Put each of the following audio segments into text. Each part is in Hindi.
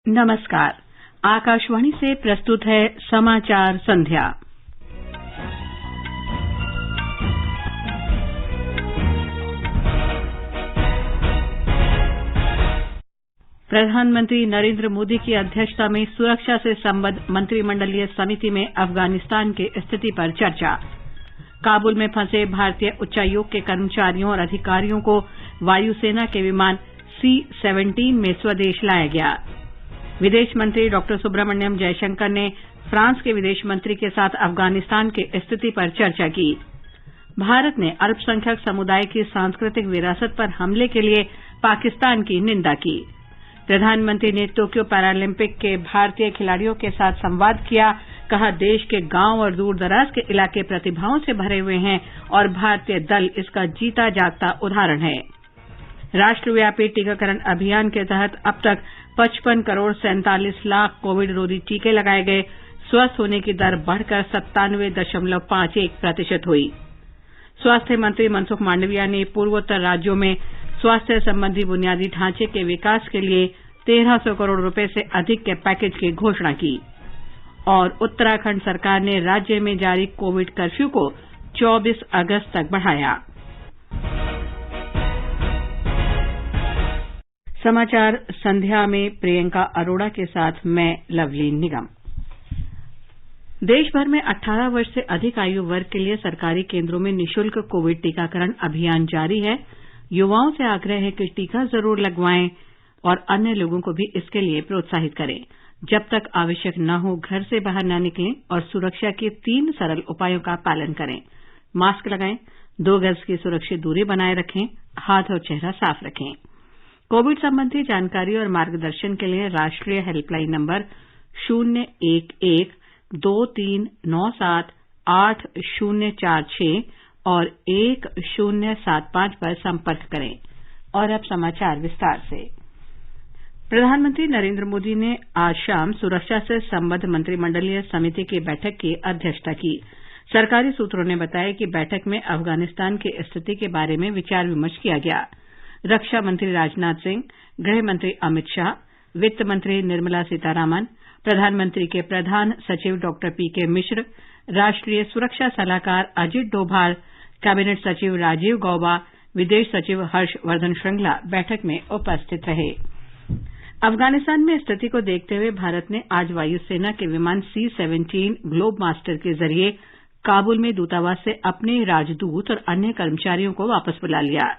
नमस्कार। आकाशवाणी से प्रस्तुत है समाचार संध्या। प्रधानमंत्री नरेंद्र मोदी की अध्यक्षता में सुरक्षा से संबद्ध मंत्रिमंडलीय समिति में अफगानिस्तान की स्थिति पर चर्चा। काबुल में फंसे भारतीय उच्चायोग के कर्मचारियों और अधिकारियों को वायुसेना के विमान C-17 में स्वदेश लाया गया। विदेश मंत्री डॉक्टर सुब्रमण्यम जयशंकर ने फ्रांस के विदेश मंत्री के साथ अफगानिस्तान की स्थिति पर चर्चा की। भारत ने अल्पसंख्यक समुदाय की सांस्कृतिक विरासत पर हमले के लिए पाकिस्तान की निंदा की। प्रधानमंत्री ने टोक्यो पैरालंपिक के भारतीय खिलाड़ियों के साथ संवाद किया। कहा, देश के गांव और दूर-दराज के इलाके प्रतिभाओं से भरे हुए हैं और भारतीय दल इसका जीता जागता उदाहरण है। राष्ट्रव्यापी टीकाकरण अभियान के तहत अब तक 55 करोड़ 47 लाख कोविड रोधी टीके लगाए गए। स्वस्थ होने की दर बढ़कर 97.51% हुई। स्वास्थ्य मंत्री मनसुख मांडविया ने पूर्वोत्तर राज्यों में स्वास्थ्य संबंधी बुनियादी ढांचे के विकास के लिए 1300 करोड़ रुपए से अधिक के पैकेज की घोषणा की। और उत्तराखंड सरकार ने राज्य में जारी कोविड कर्फ्यू को 24 अगस्त तक बढ़ाया। समाचार संध्या में प्रियंका अरोड़ा के साथ मैं लवलीन निगम। देश भर में 18 वर्ष से अधिक आयु वर्ग के लिए सरकारी केंद्रों में निःशुल्क कोविड टीकाकरण अभियान जारी है। युवाओं से आग्रह है कि टीका जरूर लगवाएं और अन्य लोगों को भी इसके लिए प्रोत्साहित करें। जब तक आवश्यक न हो घर से बाहर न निकलें और सुरक्षा के 3 सरल उपायों का पालन करें। मास्क लगाएं, 2 गज की सुरक्षित दूरी बनाए रखें, हाथ और चेहरा साफ रखें। कोविड संबंधी जानकारी और मार्गदर्शन के लिए राष्ट्रीय हेल्पलाइन नंबर 011-2397-8046 और 1075 पर संपर्क करें। और अब समाचार विस्तार से। प्रधानमंत्री नरेंद्र मोदी ने आज शाम सुरक्षा से संबद्ध मंत्रिमंडलीय समिति की बैठक की अध्यक्षता की। सरकारी सूत्रों ने बताया कि बैठक में अफगानिस्तान की स्थिति के बारे में विचार विमर्श किया गया। रक्षा मंत्री राजनाथ सिंह, गृह मंत्री अमित शाह, वित्त मंत्री निर्मला सीतारामन, प्रधानमंत्री के प्रधान सचिव डॉक्टर पीके मिश्र, राष्ट्रीय सुरक्षा सलाहकार अजित डोभाल, कैबिनेट सचिव राजीव गौबा, विदेश सचिव हर्षवर्धन श्रृंगला बैठक में उपस्थित रहे। अफगानिस्तान में स्थिति को देखते हुए भारत ने आज वायुसेना के विमान C-17 ग्लोब मास्टर के जरिए काबुल में दूतावास से अपने राजदूत और अन्य कर्मचारियों को वापस बुला लिया।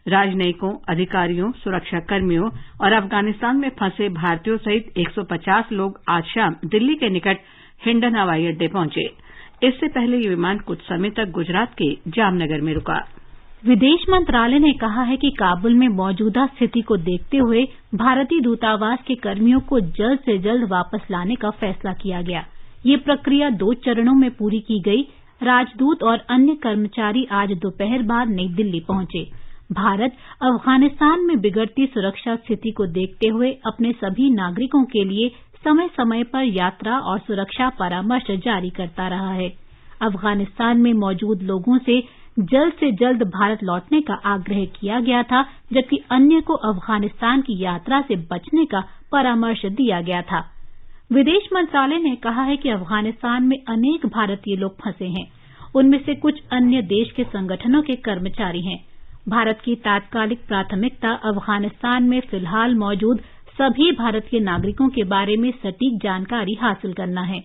राजनयिकों, अधिकारियों, सुरक्षाकर्मियों और अफगानिस्तान में फंसे भारतीयों सहित 150 लोग आज शाम दिल्ली के निकट हिंडन हवाई अड्डे पहुंचे। इससे पहले ये विमान कुछ समय तक गुजरात के जामनगर में रुका। विदेश मंत्रालय ने कहा है कि काबुल में मौजूदा स्थिति को देखते हुए भारतीय दूतावास के कर्मियों को जल्द से जल्द वापस लाने का फैसला किया गया। ये प्रक्रिया 2 चरणों में पूरी की गई। राजदूत और अन्य कर्मचारी आज दोपहर बाद नई दिल्ली पहुंचे। भारत अफगानिस्तान में बिगड़ती सुरक्षा स्थिति को देखते हुए अपने सभी नागरिकों के लिए समय समय पर यात्रा और सुरक्षा परामर्श जारी करता रहा है। अफगानिस्तान में मौजूद लोगों से जल्द भारत लौटने का आग्रह किया गया था, जबकि अन्य को अफगानिस्तान की यात्रा से बचने का परामर्श दिया गया था। विदेश मंत्रालय ने कहा है कि अफगानिस्तान में अनेक भारतीय लोग फंसे हैं। उनमें से कुछ अन्य देश के संगठनों के कर्मचारी हैं। भारत की तात्कालिक प्राथमिकता अफगानिस्तान में फिलहाल मौजूद सभी भारतीय नागरिकों के बारे में सटीक जानकारी हासिल करना है।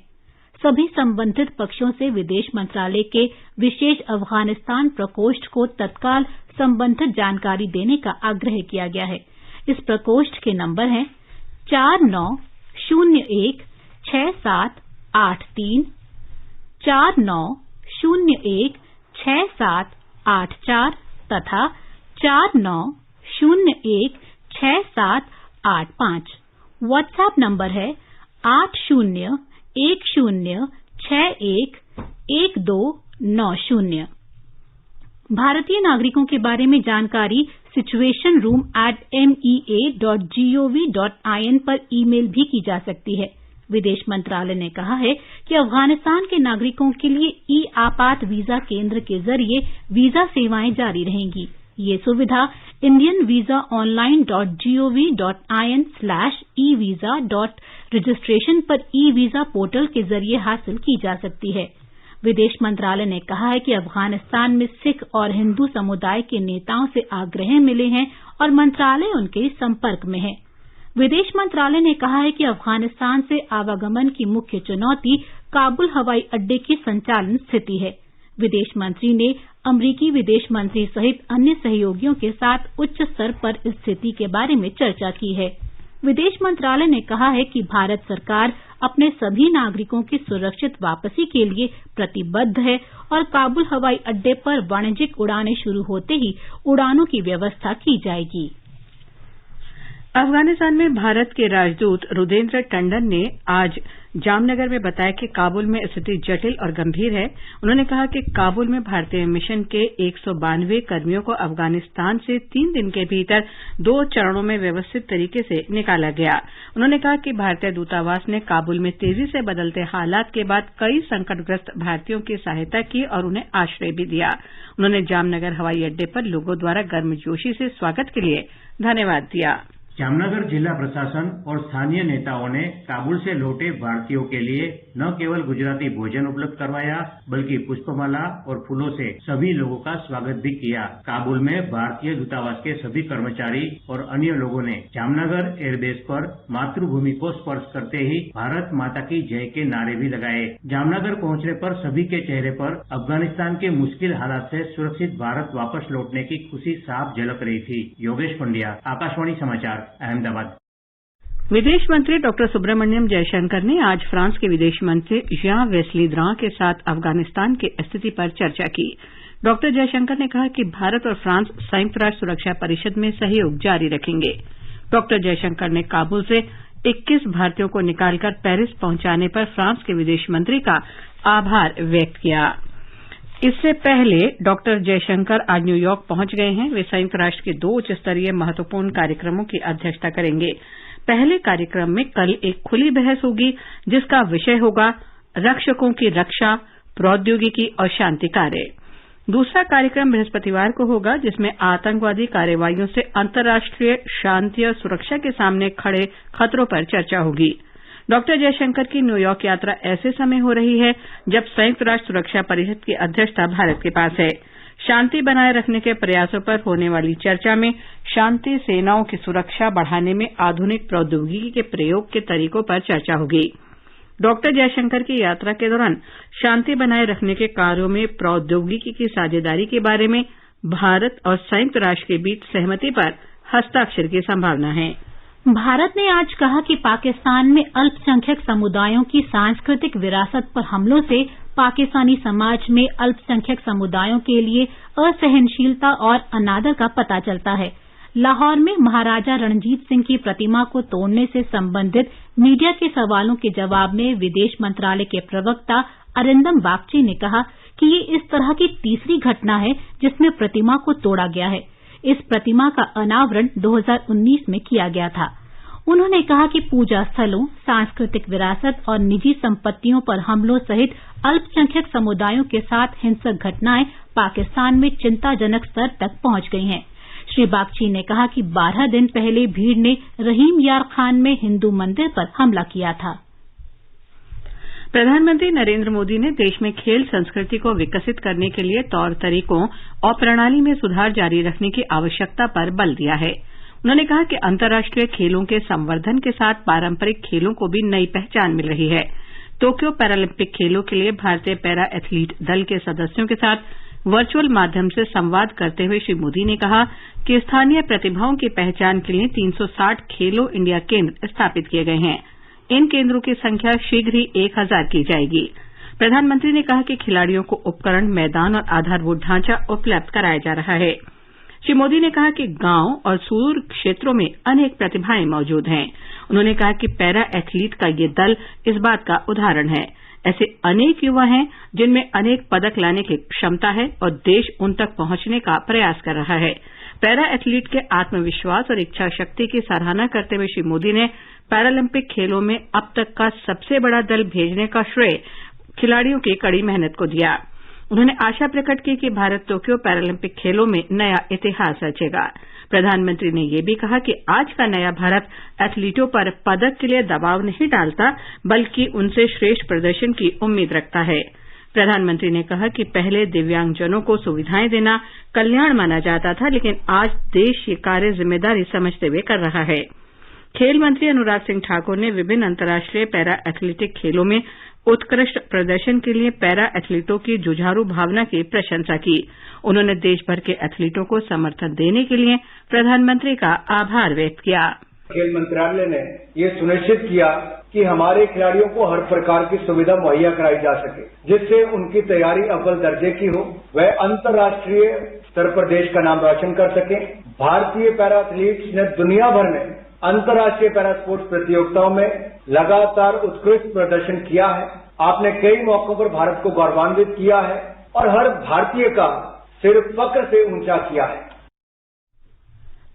सभी संबंधित पक्षों से विदेश मंत्रालय के विशेष अफगानिस्तान प्रकोष्ठ को तत्काल संबंधित जानकारी देने का आग्रह किया गया है। इस प्रकोष्ठ के नंबर हैं 49016783, 49016784 तथा 49016785। व्हाट्सएप नंबर है 8010611290। भारतीय नागरिकों के बारे में जानकारी situationroom@mea.gov.in पर ईमेल भी की जा सकती है। विदेश मंत्रालय ने कहा है कि अफगानिस्तान के नागरिकों के लिए ई आपात वीजा केंद्र के जरिए वीजा सेवाएं जारी रहेंगी। ये सुविधा indianvisaonline.gov.in/evisa.registration पर ई-वीजा पोर्टल के जरिए हासिल की जा सकती है। विदेश मंत्रालय ने कहा है कि अफगानिस्तान में सिख और हिंदू समुदाय के नेताओं से आग्रह मिले हैं और मंत्रालय उनके संपर्क में है। विदेश मंत्रालय ने कहा है कि अफगानिस्तान से आवागमन की मुख्य चुनौती काबुल हवाई अड्डे की संचालन स्थिति है। विदेश मंत्री ने अमरीकी विदेश मंत्री सहित अन्य सहयोगियों के साथ उच्च स्तर पर स्थिति के बारे में चर्चा की है। विदेश मंत्रालय ने कहा है कि भारत सरकार अपने सभी नागरिकों की सुरक्षित वापसी के लिए प्रतिबद्ध है और काबुल हवाई अड्डे पर वाणिज्यिक उड़ानें शुरू होते ही उड़ानों की व्यवस्था की जाएगी। अफगानिस्तान में भारत के राजदूत रुदेंद्र टंडन ने आज जामनगर में बताया कि काबुल में स्थिति जटिल और गंभीर है। उन्होंने कहा कि काबुल में भारतीय मिशन के 192 कर्मियों को अफगानिस्तान से 3 दिन के भीतर 2 चरणों में व्यवस्थित तरीके से निकाला गया। उन्होंने कहा कि भारतीय दूतावास ने काबुल में तेजी से बदलते हालात के बाद कई संकटग्रस्त भारतीयों की सहायता की और उन्हें आश्रय भी दिया। उन्होंने जामनगर हवाई अड्डे पर लोगों द्वारा गर्मजोशी से स्वागत के लिए धन्यवाद दिया। जामनगर जिला प्रशासन और स्थानीय नेताओं ने काबुल से लौटे भारतीयों के लिए न केवल गुजराती भोजन उपलब्ध करवाया बल्कि पुष्पमाला और फूलों से सभी लोगों का स्वागत भी किया। काबुल में भारतीय दूतावास के सभी कर्मचारी और अन्य लोगों ने जामनगर एयरबेस पर मातृभूमि को स्पर्श करते ही भारत माता की जय के नारे भी लगाए। जामनगर पहुंचने पर सभी के चेहरे पर अफगानिस्तान के मुश्किल हालात से सुरक्षित भारत वापस लौटने की खुशी साफ झलक रही थी। योगेश पंड्या, आकाशवाणी समाचार, अहमदाबाद। विदेश मंत्री डॉक्टर सुब्रमण्यम जयशंकर ने आज फ्रांस के विदेश मंत्री जियां वेस ली ड्रां के साथ अफगानिस्तान की स्थिति पर चर्चा की। डॉक्टर जयशंकर ने कहा कि भारत और फ्रांस संयुक्त राष्ट्र सुरक्षा परिषद में सहयोग जारी रखेंगे। डॉक्टर जयशंकर ने काबुल से 21 भारतीयों को निकालकर पेरिस पहुंचाने पर फ्रांस के विदेश मंत्री का आभार व्यक्त किया। इससे पहले डॉक्टर जयशंकर आज न्यूयॉर्क पहुंच गए हैं। वे संयुक्त राष्ट्र के 2 उच्च स्तरीय महत्वपूर्ण कार्यक्रमों की अध्यक्षता करेंगे। पहले कार्यक्रम में कल एक खुली बहस होगी जिसका विषय होगा रक्षकों की रक्षा, प्रौद्योगिकी और शांति कार्य। दूसरा कार्यक्रम बृहस्पतिवार को होगा जिसमें आतंकवादी कार्रवाइयों से अंतर्राष्ट्रीय शांति और सुरक्षा के सामने खड़े खतरों पर चर्चा होगी। डॉक्टर जयशंकर की न्यूयॉर्क यात्रा ऐसे समय हो रही है जब संयुक्त राष्ट्र सुरक्षा परिषद की अध्यक्षता भारत के पास है। शांति बनाए रखने के प्रयासों पर होने वाली चर्चा में शांति सेनाओं की सुरक्षा बढ़ाने में आधुनिक प्रौद्योगिकी के प्रयोग के तरीकों पर चर्चा होगी। डॉक्टर जयशंकर की यात्रा के दौरान शांति बनाए रखने के कार्यों में प्रौद्योगिकी की साझेदारी के बारे में भारत और संयुक्त राष्ट्र के बीच सहमति पर हस्ताक्षर की संभावना है। भारत ने आज कहा कि पाकिस्तान में अल्पसंख्यक समुदायों की सांस्कृतिक विरासत पर हमलों से पाकिस्तानी समाज में अल्पसंख्यक समुदायों के लिए असहनशीलता और अनादर का पता चलता है। लाहौर में महाराजा रणजीत सिंह की प्रतिमा को तोड़ने से संबंधित मीडिया के सवालों के जवाब में विदेश मंत्रालय के प्रवक्ता अरिंदम बागची ने कहा कि ये इस तरह की तीसरी घटना है जिसमें प्रतिमा को तोड़ा गया है। इस प्रतिमा का अनावरण 2019 में किया गया था। उन्होंने कहा कि पूजा स्थलों, सांस्कृतिक विरासत और निजी संपत्तियों पर हमलों सहित अल्पसंख्यक समुदायों के साथ हिंसक घटनाएं पाकिस्तान में चिंताजनक स्तर तक पहुंच गई हैं। श्री बागची ने कहा कि 12 दिन पहले भीड़ ने रहीम यार खान में हिंदू मंदिर पर हमला किया था। प्रधानमंत्री नरेंद्र मोदी ने देश में खेल संस्कृति को विकसित करने के लिए तौर तरीकों और प्रणाली में सुधार जारी रखने की आवश्यकता पर बल दिया है। उन्होंने कहा कि अंतर्राष्ट्रीय खेलों के संवर्धन के साथ पारंपरिक खेलों को भी नई पहचान मिल रही है। टोक्यो पैरालंपिक खेलों के लिए भारतीय पैरा एथलीट दल के सदस्यों के साथ वर्चुअल माध्यम से संवाद करते हुए श्री मोदी ने कहा कि स्थानीय प्रतिभाओं की पहचान के लिए 360 खेलो इंडिया केंद्र स्थापित किए गए हैं। इन केंद्रों की संख्या शीघ्र ही 1000 की जाएगी। प्रधानमंत्री ने कहा कि खिलाड़ियों को उपकरण, मैदान और आधारभूत ढांचा उपलब्ध कराया जा रहा है। श्री मोदी ने कहा कि गांव और सुदूर क्षेत्रों में अनेक प्रतिभाएं मौजूद हैं। उन्होंने कहा कि पैरा एथलीट का ये दल इस बात का उदाहरण है। ऐसे अनेक युवा हैं जिनमें अनेक पदक लाने की क्षमता है और देश उन तक पहुंचने का प्रयास कर रहा है। पैरा एथलीट के आत्मविश्वास और इच्छा शक्ति की सराहना करते हुए श्री मोदी ने पैरालंपिक खेलों में अब तक का सबसे बड़ा दल भेजने का श्रेय खिलाड़ियों की कड़ी मेहनत को दिया। उन्होंने आशा प्रकट की कि भारत टोक्यो पैरालंपिक खेलों में नया इतिहास रचेगा। प्रधानमंत्री ने यह भी कहा कि आज का नया भारत एथलीटों पर पदक के लिए दबाव नहीं डालता, बल्कि उनसे श्रेष्ठ प्रदर्शन की उम्मीद रखता है। प्रधानमंत्री ने कहा कि पहले दिव्यांगजनों को सुविधाएं देना कल्याण माना जाता था, लेकिन आज देश ये कार्य जिम्मेदारी समझते हुए कर रहा है। खेल मंत्री अनुराग सिंह ठाकुर ने विभिन्न अंतर्राष्ट्रीय पैरा एथलेटिक खेलों में उत्कृष्ट प्रदर्शन के लिए पैरा एथलीटों की जुझारू भावना की प्रशंसा की। उन्होंने देश भर के एथलीटों को समर्थन देने के लिए प्रधानमंत्री का आभार व्यक्त किया। खेल मंत्रालय ने ये सुनिश्चित किया कि हमारे खिलाड़ियों को हर प्रकार की सुविधा मुहैया कराई जा सके, जिससे उनकी तैयारी अव्वल दर्जे की हो, वह अंतर्राष्ट्रीय स्तर पर देश का नाम रोशन कर सके। भारतीय पैरा एथलीट्स ने दुनिया भर में अंतर्राष्ट्रीय पैरा स्पोर्ट्स प्रतियोगिताओं में लगातार उत्कृष्ट प्रदर्शन किया है। आपने कई मौकों पर भारत को गौरवान्वित किया है और हर भारतीय का सिर फक्र से ऊंचा किया है।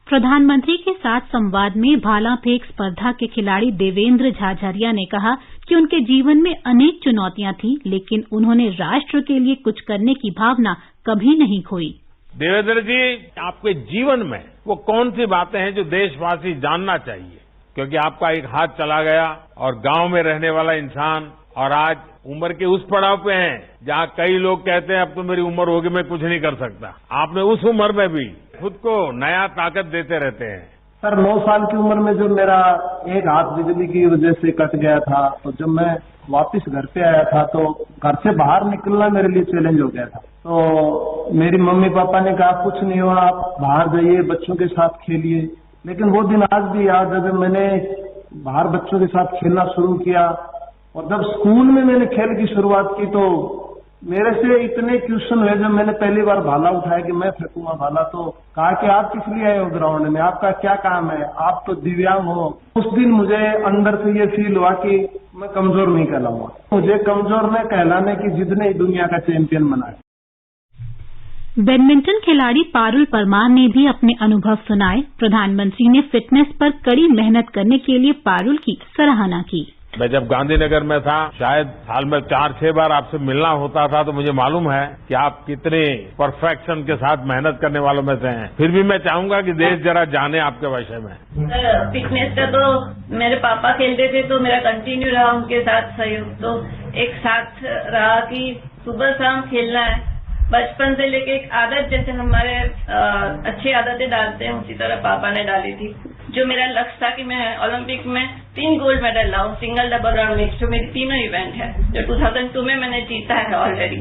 प्रधानमंत्री के साथ संवाद में भाला फेंक स्पर्धा के खिलाड़ी देवेंद्र झाझरिया ने कहा कि उनके जीवन में अनेक चुनौतियां थीं, लेकिन उन्होंने राष्ट्र के लिए कुछ करने की भावना कभी नहीं खोई। देवेंद्र जी, आपके जीवन में वो कौन सी बातें हैं जो देशवासी जानना चाहिए? क्योंकि आपका एक हाथ चला गया और गांव में रहने वाला इंसान और आज उम्र के उस पड़ाव पे हैं जहां कई लोग कहते हैं अब तो मेरी उम्र होगी, मैं कुछ नहीं कर सकता। आपने उस उम्र में भी खुद को नया ताकत देते रहते हैं। सर, 9 साल की उम्र में जो मेरा एक हाथ बिजली की वजह से कट गया था, तो जब मैं वापस घर पे आया था तो घर से बाहर निकलना मेरे लिए चैलेंज हो गया था। तो मेरी मम्मी पापा ने कहा कुछ नहीं हुआ, आप बाहर जाइए, बच्चों के साथ खेलिए। लेकिन वो दिन आज भी याद है जब मैंने बाहर बच्चों के साथ खेलना शुरू किया और जब स्कूल में मैंने खेल की शुरुआत की तो मेरे से इतने क्वेश्चन हुए। जब मैंने पहली बार भाला उठाया कि मैं फेंकूंगा भाला, तो कहा कि आप किस लिए आए हो ग्राउंड में, आपका क्या काम है, आप तो दिव्यांग हो। उस दिन मुझे अंदर से ये फील हुआ कि मैं कमजोर नहीं कहलाऊंगा। मुझे कमजोर न कहलाने की जिद ने दुनिया का चैंपियन बनाया। बैडमिंटन खिलाड़ी पारुल परमार ने भी अपने अनुभव सुनाए। प्रधानमंत्री ने फिटनेस पर कड़ी मेहनत करने के लिए पारुल की सराहना की। मैं जब गांधीनगर में था, शायद साल में 4-6 बार आपसे मिलना होता था, तो मुझे मालूम है कि आप कितने परफेक्शन के साथ मेहनत करने वालों में से हैं। फिर भी मैं चाहूंगा कि देश जरा जाने आपके विषय में। फिटनेस का तो मेरे पापा खेलते थे तो मेरा कंटिन्यू रहा उनके साथ सहयोग, तो एक साथ रहा कि सुबह शाम खेलना है। बचपन से लेके एक आदत, जैसे हमारे अच्छी आदतें डालते हैं उसी तरह पापा ने डाली थी। जो मेरा लक्ष्य था कि मैं ओलंपिक में 3 गोल्ड मेडल लाऊं, सिंगल, डबल और मिक्स, जो मेरी तीनों इवेंट है जो 2002 में मैंने जीता है ऑलरेडी।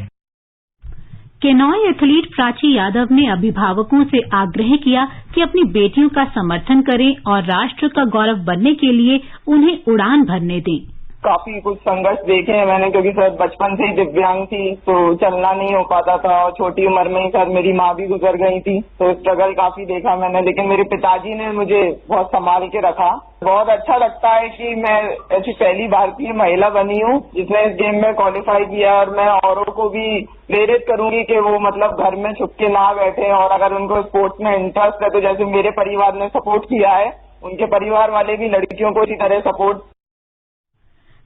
केनॉय एथलीट प्राची यादव ने अभिभावकों से आग्रह किया कि अपनी बेटियों का समर्थन करें और राष्ट्र का गौरव बनने के लिए उन्हें उड़ान भरने दें। काफी कुछ संघर्ष देखे हैं मैंने, क्योंकि सर बचपन से ही दिव्यांग थी तो चलना नहीं हो पाता था और छोटी उम्र में ही सर मेरी माँ भी गुजर गई थी, तो स्ट्रगल काफी देखा मैंने। लेकिन मेरे पिताजी ने मुझे बहुत संभाल के रखा। बहुत अच्छा लगता है कि मैं ऐसी पहली भारतीय महिला बनी हूँ जिसने इस गेम में क्वालिफाई किया, और मैं औरों को भी प्रेरित करूंगी कि वो मतलब घर में छुप के ना बैठे, और अगर उनको स्पोर्ट्स में इंटरेस्ट है तो जैसे मेरे परिवार ने सपोर्ट किया है, उनके परिवार वाले भी लड़कियों को इसी तरह सपोर्ट।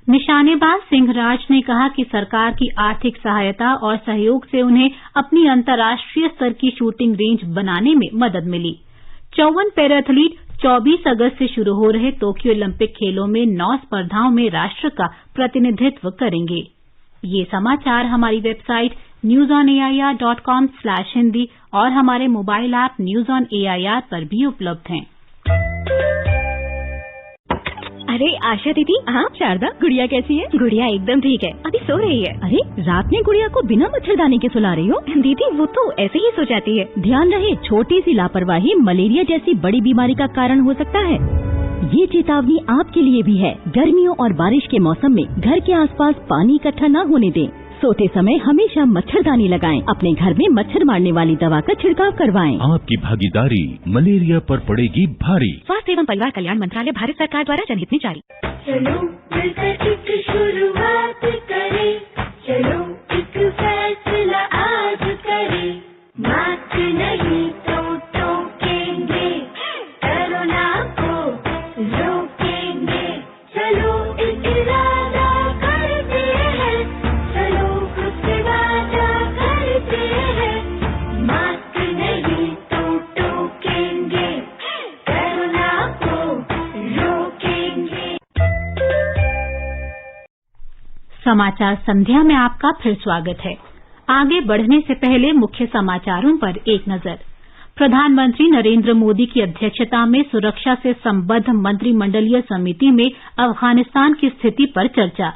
निशानेबाज सिंहराज ने कहा कि सरकार की आर्थिक सहायता और सहयोग से उन्हें अपनी अंतर्राष्ट्रीय स्तर की शूटिंग रेंज बनाने में मदद मिली। 54 पैरा एथलीट 24 अगस्त से शुरू हो रहे टोक्यो ओलंपिक खेलों में 9 स्पर्धाओं में राष्ट्र का प्रतिनिधित्व करेंगे। ये समाचार हमारी वेबसाइट newsonair.com/hindi और हमारे mobile app news on AIR पर भी उपलब्ध हैं। अरे आशा दीदी। हाँ शारदा, गुड़िया कैसी है? गुड़िया एकदम ठीक है, अभी सो रही है। अरे रात में गुड़िया को बिना मच्छरदानी के सुला रही हो? दीदी वो तो ऐसे ही सो जाती है। ध्यान रहे, छोटी सी लापरवाही मलेरिया जैसी बड़ी बीमारी का कारण हो सकता है। ये चेतावनी आपके लिए भी है। गर्मियों और बारिश के मौसम में घर के आसपास पानी इकट्ठा न होने दें। सोते समय हमेशा मच्छरदानी लगाएं। अपने घर में मच्छर मारने वाली दवा का छिड़काव करवाएं। आपकी भागीदारी मलेरिया पर पड़ेगी भारी। स्वास्थ्य एवं परिवार कल्याण मंत्रालय, भारत सरकार द्वारा जनहित में जारी। चलो मिलकर एक शुरुआत करें, चलो एक फैसला आज करें, मास्क नहीं तो टोकेंगे, कोरोना को रोकेंगे, चलो एक इरादा करते हैं, चलो खुद से वादा कर समाचार संध्या में आपका फिर स्वागत है। आगे बढ़ने से पहले मुख्य समाचारों पर एक नजर। प्रधानमंत्री नरेंद्र मोदी की अध्यक्षता में सुरक्षा से संबद्ध मंत्रिमंडलीय समिति में अफगानिस्तान की स्थिति पर चर्चा।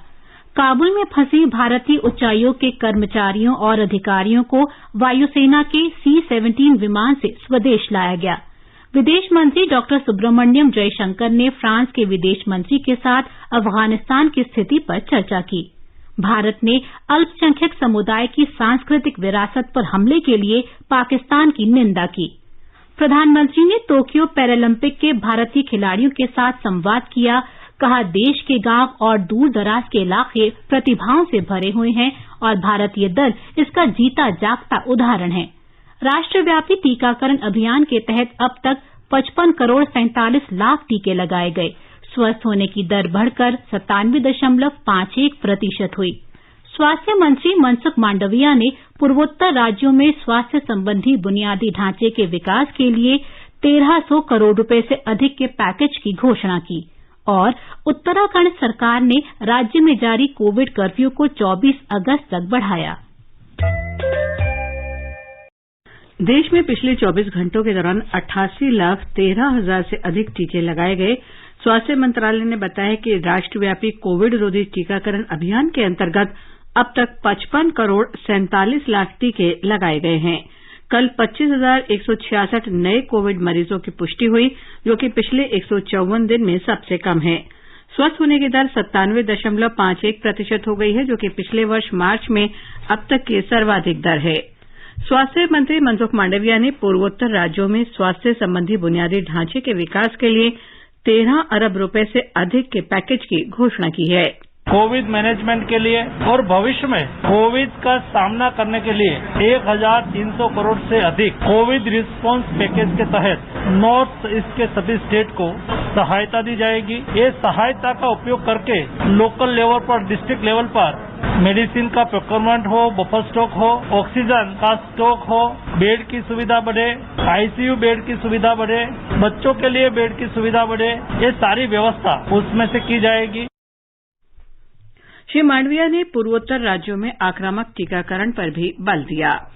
काबुल में फंसे भारतीय उच्चायोग के कर्मचारियों और अधिकारियों को वायुसेना के C-17 विमान से स्वदेश लाया गया। विदेश मंत्री डॉक्टर सुब्रमण्यम जयशंकर ने फ्रांस के विदेश मंत्री के साथ अफगानिस्तान की स्थिति पर चर्चा की। भारत ने अल्पसंख्यक समुदाय की सांस्कृतिक विरासत पर हमले के लिए पाकिस्तान की निंदा की। प्रधानमंत्री ने टोक्यो पैरालंपिक के भारतीय खिलाड़ियों के साथ संवाद किया। कहा, देश के गांव और दूर दराज के इलाके प्रतिभाओं से भरे हुए हैं और भारतीय दल इसका जीता जागता उदाहरण है। राष्ट्रव्यापी टीकाकरण अभियान के तहत अब तक 55 करोड़ 47 लाख टीके लगाए गए। स्वस्थ होने की दर बढ़कर 97.51% हुई। स्वास्थ्य मंत्री मनसुख मांडविया ने पूर्वोत्तर राज्यों में स्वास्थ्य संबंधी बुनियादी ढांचे के विकास के लिए 1300 करोड़ रुपए से अधिक के पैकेज की घोषणा की। और उत्तराखंड सरकार ने राज्य में जारी कोविड कर्फ्यू को 24 अगस्त तक बढ़ाया। देश में पिछले 24 घंटों के दौरान 88,13,000 से अधिक टीके लगाए गए। स्वास्थ्य मंत्रालय ने बताया कि राष्ट्रव्यापी कोविड रोधी टीकाकरण अभियान के अंतर्गत अब तक 55 करोड़ 47 लाख टीके लगाए गए हैं। कल 25,166 नए कोविड मरीजों की पुष्टि हुई, जो कि पिछले 154 दिन में सबसे कम है। स्वस्थ होने की दर 97.51% हो गई है, जो कि पिछले वर्ष मार्च में अब तक की सर्वाधिक दर है। स्वास्थ्य मंत्री मनसुख मांडविया ने पूर्वोत्तर राज्यों में स्वास्थ्य संबंधी बुनियादी ढांचे के विकास के लिए 13 अरब रुपए से अधिक के पैकेज की घोषणा की है। कोविड मैनेजमेंट के लिए और भविष्य में कोविड का सामना करने के लिए 1,300 करोड़ से अधिक कोविड रिस्पांस पैकेज के तहत नॉर्थ ईस्ट के सभी स्टेट को सहायता दी जाएगी। ये सहायता का उपयोग करके लोकल लेवल पर, डिस्ट्रिक्ट लेवल पर मेडिसिन का प्रोक्योरमेंट हो, बफर स्टॉक हो, ऑक्सीजन का स्टॉक हो, बेड की सुविधा बढ़े, आईसीयू बेड की सुविधा बढ़े, बच्चों के लिए बेड की सुविधा बढ़े, ये सारी व्यवस्था उसमें से की जाएगी। श्री मांडविया ने पूर्वोत्तर राज्यों में आक्रामक टीकाकरण पर भी बल दिया।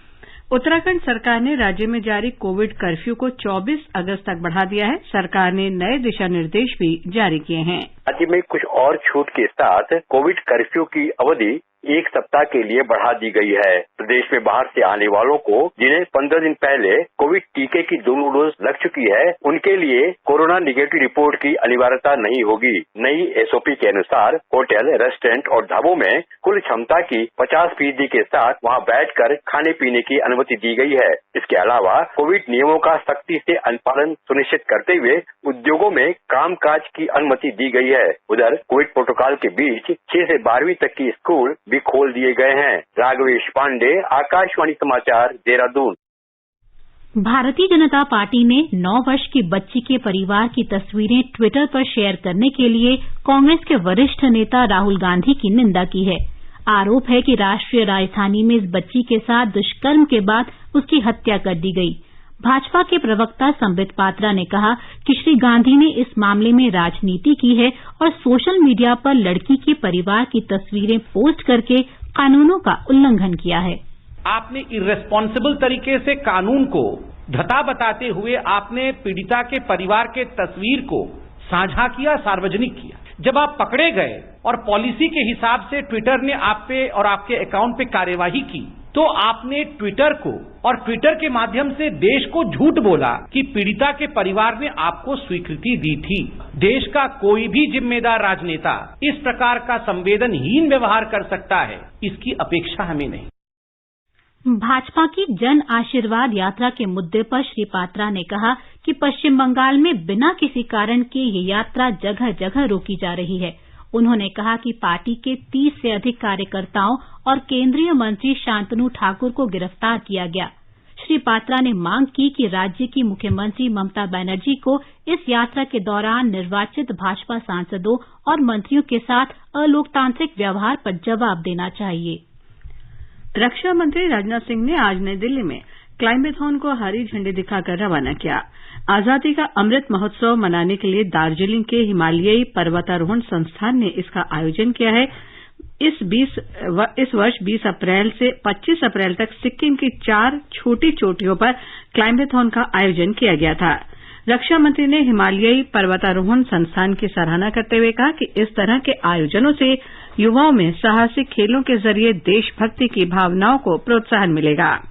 उत्तराखंड सरकार ने राज्य में जारी कोविड कर्फ्यू को 24 अगस्त तक बढ़ा दिया है। सरकार ने नए दिशा निर्देश भी जारी किए हैं। राज्य में कुछ और छूट के साथ कोविड कर्फ्यू की अवधि 1 सप्ताह के लिए बढ़ा दी गई है। प्रदेश में बाहर से आने वालों को जिन्हें 15 दिन पहले कोविड टीके की 2 डोज लग चुकी है, उनके लिए कोरोना निगेटिव रिपोर्ट की अनिवार्यता नहीं होगी। नई एसओपी के अनुसार होटल, रेस्टोरेंट और ढाबों में कुल क्षमता की 50% के साथ वहां बैठकर खाने पीने की अनुमति दी गई है। इसके अलावा कोविड नियमों का सख्ती से अनुपालन सुनिश्चित करते हुए उद्योगों में कामकाज की अनुमति दी गई है। उधर कोविड प्रोटोकॉल के बीच 6 से 12वीं तक की स्कूल भी खोल दिए गए हैं। राघवेश पांडे, आकाशवाणी समाचार, देहरादून। भारतीय जनता पार्टी ने 9 वर्ष की बच्ची के परिवार की तस्वीरें ट्विटर पर शेयर करने के लिए कांग्रेस के वरिष्ठ नेता राहुल गांधी की निंदा की है। आरोप है कि राष्ट्रीय राजधानी में इस बच्ची के साथ दुष्कर्म के बाद उसकी हत्या कर दी गई। भाजपा के प्रवक्ता संबित पात्रा ने कहा कि श्री गांधी ने इस मामले में राजनीति की है और सोशल मीडिया पर लड़की के परिवार की तस्वीरें पोस्ट करके कानूनों का उल्लंघन किया है। आपने इर्रेस्पॉन्सिबल तरीके से कानून को धता बताते हुए आपने पीड़िता के परिवार के तस्वीर को साझा किया, सार्वजनिक किया। जब आप पकड़े गए और पॉलिसी के हिसाब से ट्विटर ने आप पे और आपके अकाउंट पे कार्यवाही की, तो आपने ट्विटर को और ट्विटर के माध्यम से देश को झूठ बोला कि पीड़िता के परिवार ने आपको स्वीकृति दी थी। देश का कोई भी जिम्मेदार राजनेता इस प्रकार का संवेदनहीन व्यवहार कर सकता है, इसकी अपेक्षा हमें नहीं। भाजपा की जन आशीर्वाद यात्रा के मुद्दे पर श्री पात्रा ने कहा कि पश्चिम बंगाल में बिना किसी कारण के ये यात्रा जगह जगह रोकी जा रही है। उन्होंने कहा कि पार्टी के 30 से अधिक कार्यकर्ताओं और केंद्रीय मंत्री शांतनु ठाकुर को गिरफ्तार किया गया। श्री पात्रा ने मांग की कि राज्य की मुख्यमंत्री ममता बनर्जी को इस यात्रा के दौरान निर्वाचित भाजपा सांसदों और मंत्रियों के साथ अलोकतांत्रिक व्यवहार पर जवाब देना चाहिए। रक्षा मंत्री राजनाथ सिंह ने आज नई दिल्ली में क्लाइमेथॉन को हरी झंडी दिखाकर रवाना किया। आजादी का अमृत महोत्सव मनाने के लिए दार्जिलिंग के हिमालयी पर्वतारोहण संस्थान ने इसका आयोजन किया है। इस वर्ष 20 अप्रैल से 25 अप्रैल तक सिक्किम की 4 छोटी चोटियों पर क्लाइम्बेथॉन का आयोजन किया गया था। रक्षा मंत्री ने हिमालयी पर्वतारोहण संस्थान की सराहना करते हुए कहा कि इस तरह के आयोजनों से युवाओं में साहसिक खेलों के जरिए देशभक्ति की भावनाओं को प्रोत्साहन मिलेगा।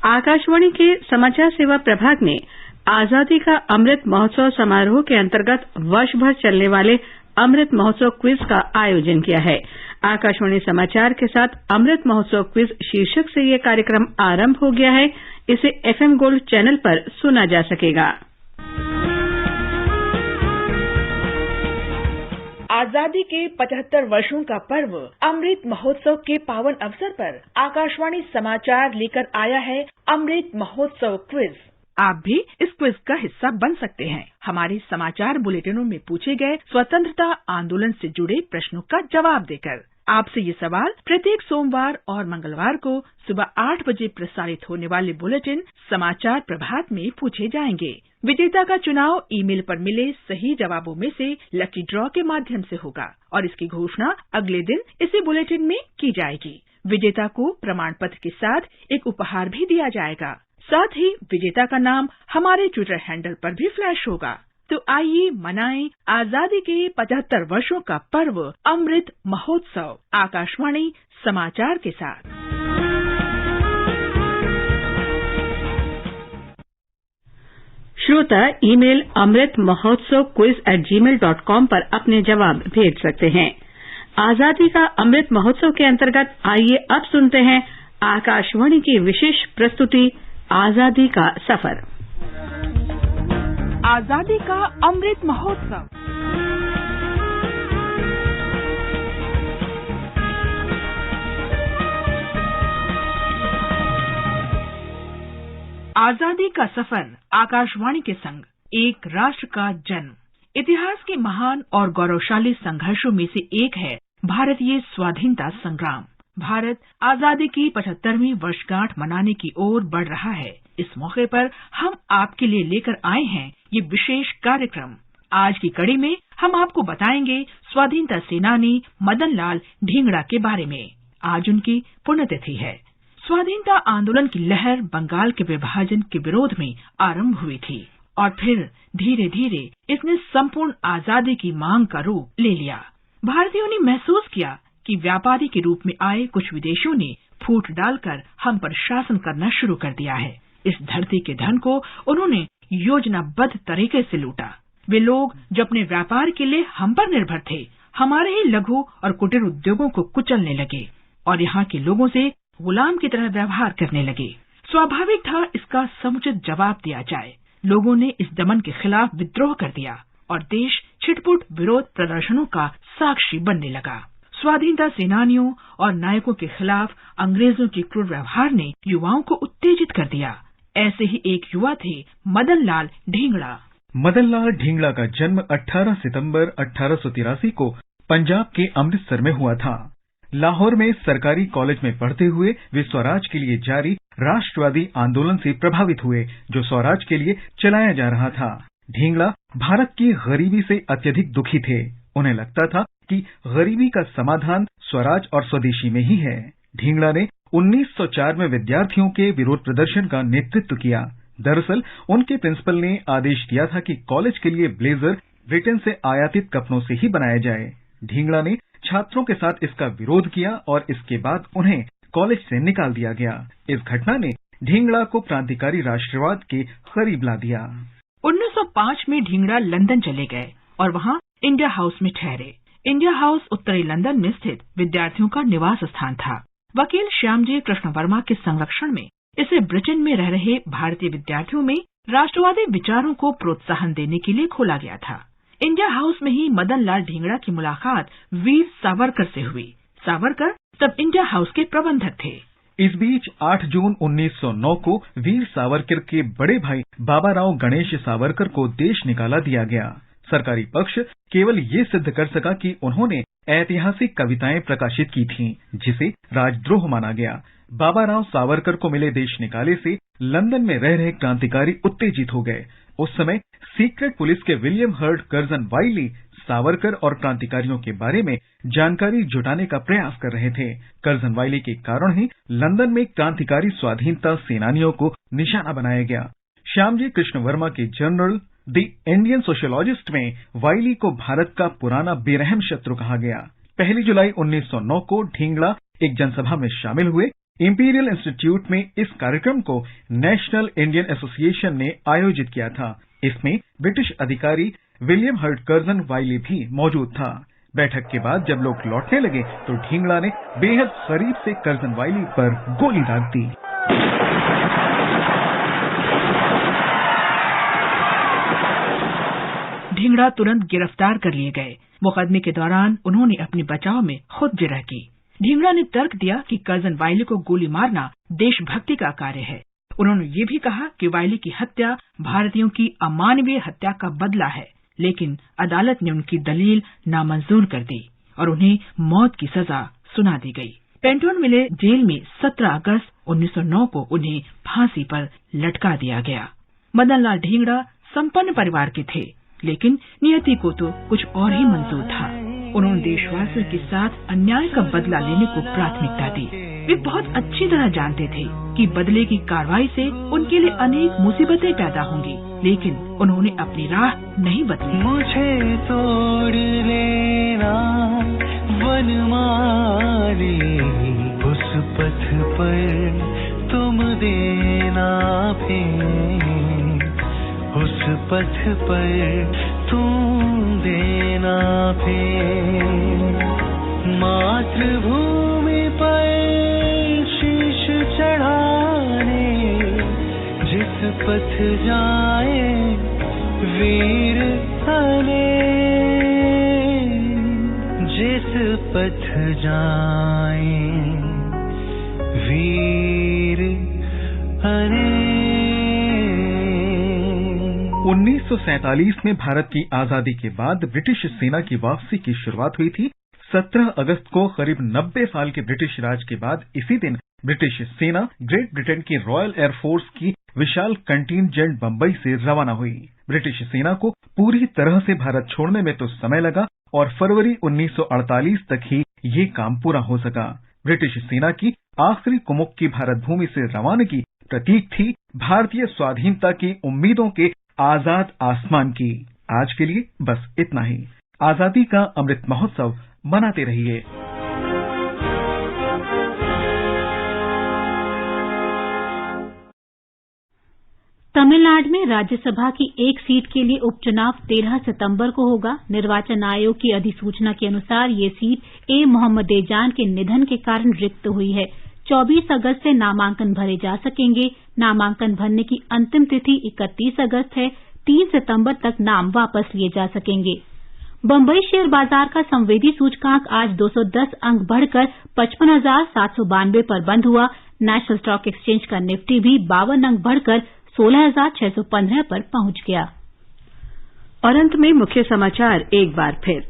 आकाशवाणी के समाचार सेवा प्रभाग ने आजादी का अमृत महोत्सव समारोह के अंतर्गत वर्ष भर चलने वाले अमृत महोत्सव क्विज का आयोजन किया है। आकाशवाणी समाचार के साथ अमृत महोत्सव क्विज शीर्षक से यह कार्यक्रम आरंभ हो गया है। इसे FM गोल्ड चैनल पर सुना जा सकेगा। आजादी के 75 वर्षों का पर्व अमृत महोत्सव के पावन अवसर पर आकाशवाणी समाचार लेकर आया है अमृत महोत्सव क्विज। आप भी इस क्विज का हिस्सा बन सकते हैं। हमारे समाचार बुलेटिनों में पूछे गए स्वतंत्रता आंदोलन से जुड़े प्रश्नों का जवाब देकर। आपसे ये सवाल प्रत्येक सोमवार और मंगलवार को सुबह 8 बजे प्रसारित होने वाले बुलेटिन समाचार प्रभात में पूछे जाएंगे। विजेता का चुनाव ईमेल पर मिले सही जवाबों में से लकी ड्रॉ के माध्यम से होगा और इसकी घोषणा अगले दिन इसी बुलेटिन में की जाएगी। विजेता को प्रमाण पत्र के साथ एक उपहार भी दिया जाएगा। साथ ही विजेता का नाम हमारे ट्विटर हैंडल पर भी फ्लैश होगा। तो आइए मनाएं आजादी के 75 वर्षों का पर्व अमृत महोत्सव आकाशवाणी समाचार के साथ। श्रोता ईमेल amritmahotsavquiz@gmail.com पर अपने जवाब भेज सकते हैं। आजादी का अमृत महोत्सव के अंतर्गत आइए अब सुनते हैं आकाशवाणी की विशेष प्रस्तुति आजादी का सफर। आजादी का अमृत महोत्सव। आजादी का सफर आकाशवाणी के संग एक राष्ट्र का जन्म। इतिहास के महान और गौरवशाली संघर्षों में से एक है भारतीय स्वाधीनता संग्राम। भारत आजादी की 75वीं वर्षगांठ मनाने की ओर बढ़ रहा है। इस मौके पर हम आपके लिए लेकर आए हैं ये विशेष कार्यक्रम। आज की कड़ी में हम आपको बताएंगे स्वाधीनता सेनानी मदन लाल ढींगड़ा के बारे में। आज उनकी पुण्यतिथि है। स्वाधीनता आंदोलन की लहर बंगाल के विभाजन के विरोध में आरंभ हुई थी और फिर धीरे धीरे इसने संपूर्ण आजादी की मांग का रूप ले लिया। भारतीयों ने महसूस किया कि व्यापारी के रूप में आए कुछ विदेशियों ने फूट डालकर हम पर शासन करना शुरू कर दिया है। इस धरती के धन को उन्होंने योजनाबद्ध तरीके से लूटा। वे लोग जो अपने व्यापार के लिए हम पर निर्भर थे, हमारे ही लघु और कुटीर उद्योगों को कुचलने लगे और यहाँ के लोगों से गुलाम की तरह व्यवहार करने लगे। स्वाभाविक था इसका समुचित जवाब दिया जाए। लोगों ने इस दमन के खिलाफ विद्रोह कर दिया और देश छिटपुट विरोध प्रदर्शनों का साक्षी बनने लगा। स्वाधीनता सेनानियों और नायकों के खिलाफ अंग्रेजों के क्रूर व्यवहार ने युवाओं को उत्तेजित कर दिया। ऐसे ही एक युवा थे मदन लाल ढींगड़ा। मदन लाल ढींगड़ा का जन्म 18 सितंबर 1883 को पंजाब के अमृतसर में हुआ था। लाहौर में सरकारी कॉलेज में पढ़ते हुए वे स्वराज के लिए जारी राष्ट्रवादी आंदोलन से प्रभावित हुए, जो स्वराज के लिए चलाया जा रहा था। ढींगड़ा भारत की गरीबी से अत्यधिक दुखी थे। उन्हें लगता था कि गरीबी का समाधान स्वराज और स्वदेशी में ही है। ढींगड़ा ने 1904 में विद्यार्थियों के विरोध प्रदर्शन का नेतृत्व किया। दरअसल उनके प्रिंसिपल ने आदेश दिया था कि कॉलेज के लिए ब्लेजर ब्रिटेन से आयातित कपड़ों से ही बनाया जाए। ढींगड़ा ने छात्रों के साथ इसका विरोध किया और इसके बाद उन्हें कॉलेज से निकाल दिया गया। इस घटना ने ढींगड़ा को क्रांतिकारी राष्ट्रवाद के करीब ला दिया। 1905 में ढींगड़ा लंदन चले गए और वहाँ इंडिया हाउस में ठहरे। इंडिया हाउस उत्तरी लंदन में स्थित विद्यार्थियों का निवास स्थान था। वकील श्यामजी कृष्ण वर्मा के संरक्षण में इसे ब्रिटेन में रह रहे भारतीय विद्यार्थियों में राष्ट्रवादी विचारों को प्रोत्साहन देने के लिए खोला गया था। इंडिया हाउस में ही मदन लाल ढींगड़ा की मुलाकात वीर सावरकर से हुई। सावरकर तब इंडिया हाउस के प्रबंधक थे। इस बीच 8 जून 1909 को वीर सावरकर के बड़े भाई बाबाराव गणेश सावरकर को देश निकाला दिया गया। सरकारी पक्ष केवल ये सिद्ध कर सका कि उन्होंने ऐतिहासिक कविताएं प्रकाशित की थीं, जिसे राजद्रोह माना गया। बाबाराव सावरकर को मिले देश निकाले से लंदन में रह रहे क्रांतिकारी उत्तेजित हो गए। उस समय सीक्रेट पुलिस के विलियम हर्ड कर्जन वाइली सावरकर और क्रांतिकारियों के बारे में जानकारी जुटाने का प्रयास कर रहे थे। कर्जनवाइली के कारण ही लंदन में क्रांतिकारी स्वाधीनता सेनानियों को निशाना बनाया गया। श्यामजी कृष्ण वर्मा के जर्नल द इंडियन सोशियोलॉजिस्ट में वाइली को भारत का पुराना बेरहम शत्रु कहा गया। 1 जुलाई 1909 को ढींगड़ा एक जनसभा में शामिल हुए। इंपीरियल इंस्टीट्यूट में इस कार्यक्रम को नेशनल इंडियन एसोसिएशन ने आयोजित किया था। इसमें ब्रिटिश अधिकारी विलियम हर्ट कर्जन वाइली भी मौजूद था। बैठक के बाद जब लोग लौटने लगे तो ढींगड़ा ने बेहद करीब से कर्जन वाइली पर गोली दाग दी। ढींगड़ा तुरंत गिरफ्तार कर लिए गए। मुकदमे के दौरान उन्होंने अपने बचाव में खुद जिरह की। ढींगड़ा ने तर्क दिया कि कर्जन वाइली को गोली मारना देशभक्ति का कार्य है। उन्होंने ये भी कहा कि वाइली की हत्या भारतीयों की अमानवीय हत्या का बदला है, लेकिन अदालत ने उनकी दलील नामंजूर कर दी और उन्हें मौत की सजा सुना दी गई। पेंटोनविले जेल में 17 अगस्त 1909 को उन्हें फांसी पर लटका दिया गया। मदन लाल ढींगड़ा संपन्न परिवार के थे, लेकिन नियति को तो कुछ और ही मंजूर था। उन्होंने देशवासियों के साथ अन्याय का बदला लेने को प्राथमिकता दी। वे बहुत अच्छी तरह जानते थे कि बदले की कार्रवाई से उनके लिए अनेक मुसीबतें पैदा होंगी, लेकिन उन्होंने अपनी राह नहीं बदली। मुझे तोड़ लेना वनमाली, उस पथ पर तुम देना फेर, उस पथ पर तुम देना फेर। मातृभूमि पर शीश चढ़ाने जिस पथ जाए वीर अने, जिस पथ जाए वीर अने। 1947 में भारत की आजादी के बाद ब्रिटिश सेना की वापसी की शुरुआत हुई थी। 17 अगस्त को करीब 90 साल के ब्रिटिश राज के बाद इसी दिन ब्रिटिश सेना ग्रेट ब्रिटेन की रॉयल एयरफोर्स की विशाल कंटिंजेंट बंबई से रवाना हुई। ब्रिटिश सेना को पूरी तरह से भारत छोड़ने में तो समय लगा और फरवरी 1948 तक ही ये काम पूरा हो सका। ब्रिटिश सेना की आखिरी कुमुक की भारत भूमि से रवानगी प्रतीक थी भारतीय स्वाधीनता की उम्मीदों के आजाद आसमान की। आज के लिए बस इतना ही। आजादी का अमृत महोत्सव मनाते रहिए। तमिलनाडु में राज्यसभा की एक सीट के लिए उपचुनाव 13 सितंबर को होगा। निर्वाचन आयोग की अधिसूचना के अनुसार ये सीट ए मोहम्मदेजान के निधन के कारण रिक्त हुई है। 24 अगस्त से नामांकन भरे जा सकेंगे। नामांकन भरने की अंतिम तिथि 31 अगस्त है। 3 सितंबर तक नाम वापस लिए जा सकेंगे। बंबई शेयर बाजार का संवेदी सूचकांक आज 210 अंक बढ़कर 55,792 पर बंद हुआ। नेशनल स्टॉक एक्सचेंज का निफ्टी भी 52 अंक बढ़कर 16,615 पर पहुंच गया। और अंत में मुख्य समाचार एक बार फिर।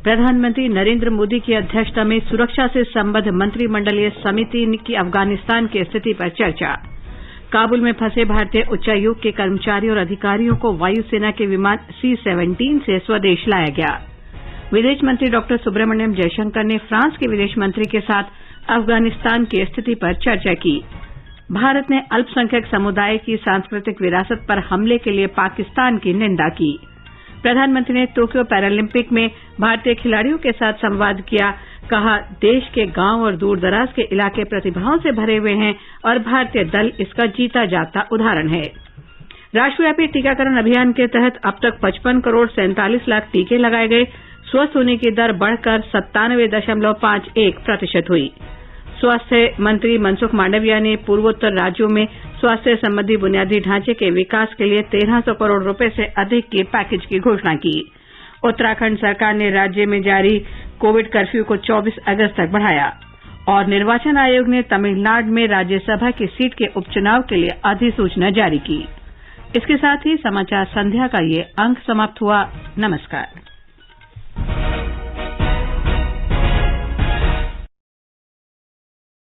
प्रधानमंत्री नरेंद्र मोदी की अध्यक्षता में सुरक्षा से संबद्ध मंत्रिमंडलीय समिति की अफगानिस्तान की स्थिति पर चर्चा। काबुल में फंसे भारतीय उच्चायोग के कर्मचारियों और अधिकारियों को वायुसेना के विमान C-17 से स्वदेश लाया गया। विदेश मंत्री डॉक्टर सुब्रमण्यम जयशंकर ने फ्रांस के विदेश मंत्री के साथ अफगानिस्तान की स्थिति पर चर्चा की। भारत ने अल्पसंख्यक समुदाय की सांस्कृतिक विरासत पर हमले के लिए पाकिस्तान की निंदा की। प्रधानमंत्री ने टोक्यो पैरालंपिक में भारतीय खिलाड़ियों के साथ संवाद किया। कहा, देश के गांव और दूर दराज के इलाके प्रतिभाओं से भरे हुए हैं और भारतीय दल इसका जीता जागता उदाहरण है। राष्ट्रव्यापी टीकाकरण अभियान के तहत अब तक 55 करोड़ 47 लाख टीके लगाए गए। स्वस्थ होने की दर बढ़कर 97.51% हुई। स्वास्थ्य मंत्री मनसुख मांडविया ने पूर्वोत्तर राज्यों में स्वास्थ्य संबंधी बुनियादी ढांचे के विकास के लिए 1300 करोड़ रुपए से अधिक के पैकेज की घोषणा की। उत्तराखंड सरकार ने राज्य में जारी कोविड कर्फ्यू को 24 अगस्त तक बढ़ाया और निर्वाचन आयोग ने तमिलनाडु में राज्यसभा की सीट के उपचुनाव के लिए अधिसूचना जारी की। इसके साथ ही समाचार संध्या का ये अंक समाप्त हुआ। नमस्कार।